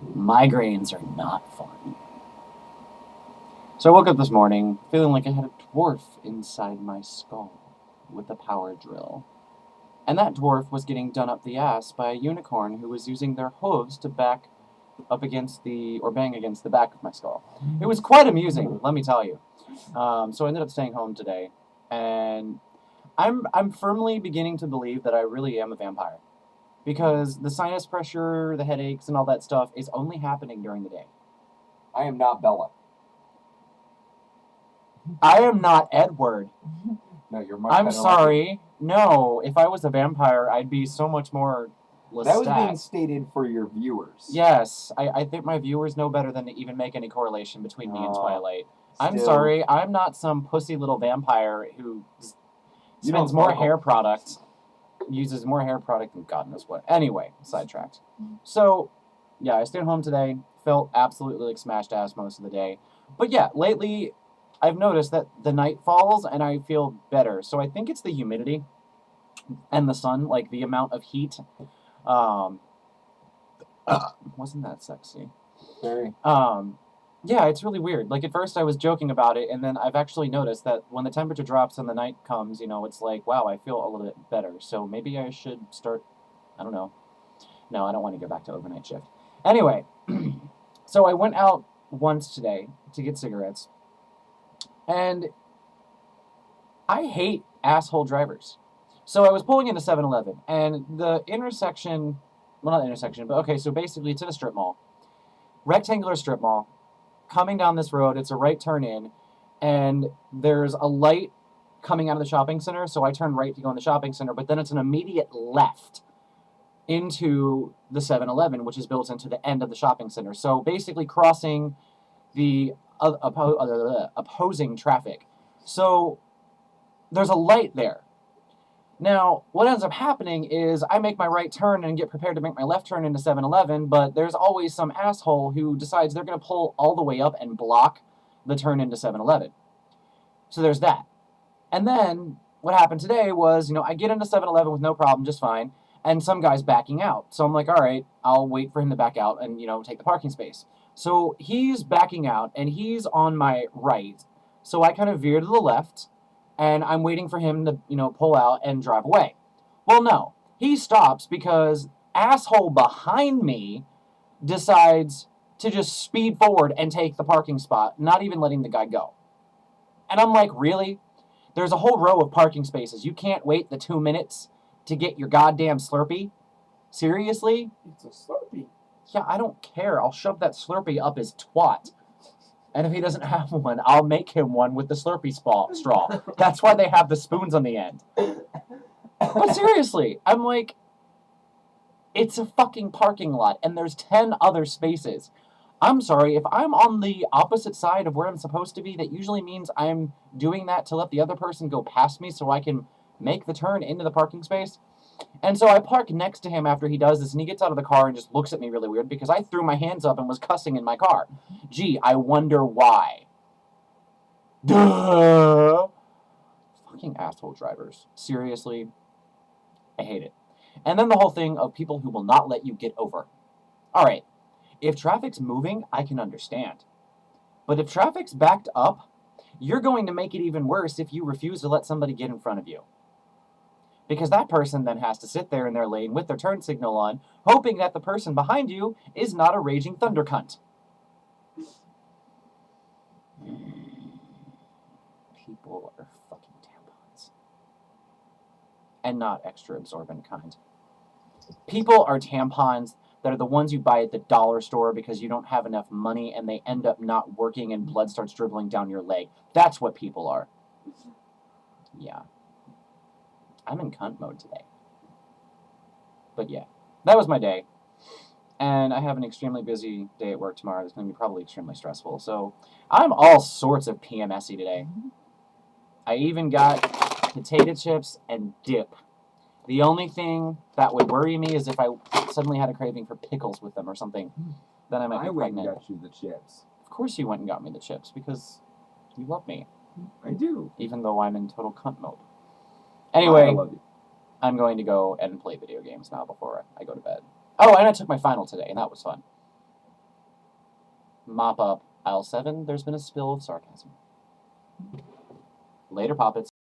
Migraines are not fun. So I woke up this morning feeling like I had a dwarf inside my skull with a power drill. And that dwarf was getting done up the ass by a unicorn who was using their hooves to back up against or bang against the back of my skull. It was quite amusing, let me tell you. So I ended up staying home today, and I'm firmly beginning to believe that I really am a vampire. Because the sinus pressure, the headaches, and all that stuff is only happening during the day. I am not Bella. I am not Edward. No, you're much I'm better sorry. No, if I was a vampire, I'd be so much more Lestat. That was being Lestat. stated for your viewers. Yes, I think my viewers know better than to even make any correlation between me and Twilight. I'm Still- sorry, I'm not some pussy little vampire who You spends don't more sparkle. hair product, uses more hair product than God knows what. Anyway, sidetracked. So, yeah, I stayed home today, felt absolutely like smashed ass most of the day. But yeah, lately I've noticed that the night falls and I feel better. So I think it's the humidity and the sun, like the amount of heat. Wasn't that sexy? Very. Yeah, it's really weird. Like at first I was joking about it, and then I've actually noticed that when the temperature drops and the night comes, it's like, wow, I feel a little bit better. So maybe I should start, I don't know. No, I don't want to go back to overnight shift. Anyway, so I went out once today to get cigarettes, and I hate asshole drivers. So I was pulling into 7-Eleven, and the intersection, well, not intersection, but okay, so basically it's in a strip mall, rectangular strip mall. Coming down this road, it's a right turn in, and there's a light coming out of the shopping center, so I turn right to go in the shopping center, but then it's an immediate left into the 7-Eleven, which is built into the end of the shopping center. So basically crossing the opposing traffic. So there's a light there. Now, what ends up happening is I make my right turn and get prepared to make my left turn into 7-Eleven, but there's always some asshole who decides they're going to pull all the way up and block the turn into 7-Eleven. So there's that. And then what happened today was, I get into 7-Eleven with no problem, just fine, and some guy's backing out. So I'm like, all right, I'll wait for him to back out and, take the parking space. So he's backing out, and he's on my right. So I kind of veer to the left, and I'm waiting for him to, pull out and drive away. Well, no. He stops because asshole behind me decides to just speed forward and take the parking spot, not even letting the guy go. And I'm like, really? There's a whole row of parking spaces. You can't wait the 2 minutes to get your goddamn Slurpee? Seriously? It's a Slurpee. Yeah, I don't care. I'll shove that Slurpee up his twat. And if he doesn't have one, I'll make him one with the Slurpee straw. That's why they have the spoons on the end. But seriously, I'm like, it's a fucking parking lot, and there's 10 other spaces. I'm sorry, if I'm on the opposite side of where I'm supposed to be, that usually means I'm doing that to let the other person go past me so I can make the turn into the parking space. And so I park next to him after he does this, and he gets out of the car and just looks at me really weird because I threw my hands up and was cussing in my car. Gee, I wonder why. Duh! Fucking asshole drivers. Seriously, I hate it. And then the whole thing of people who will not let you get over. All right, if traffic's moving, I can understand. But if traffic's backed up, you're going to make it even worse if you refuse to let somebody get in front of you. Because that person then has to sit there in their lane with their turn signal on, hoping that the person behind you is not a raging thunder cunt. People are fucking tampons. And not extra absorbent kind. People are tampons that are the ones you buy at the dollar store because you don't have enough money and they end up not working and blood starts dribbling down your leg. That's what people are. Yeah. I'm in cunt mode today. But yeah, that was my day. And I have an extremely busy day at work tomorrow. It's going to be probably extremely stressful. So I'm all sorts of PMSy today. I even got potato chips and dip. The only thing that would worry me is if I suddenly had a craving for pickles with them or something. Then I might be went pregnant. and got you the chips. Of course you went and got me the chips because you love me. I do. Even though I'm in total cunt mode. I Anyway, love you. I'm going to go and play video games now before I go to bed. Oh, and I took my final today, and that was fun. mop up aisle 7. There's been a spill of sarcasm. Later, Poppets.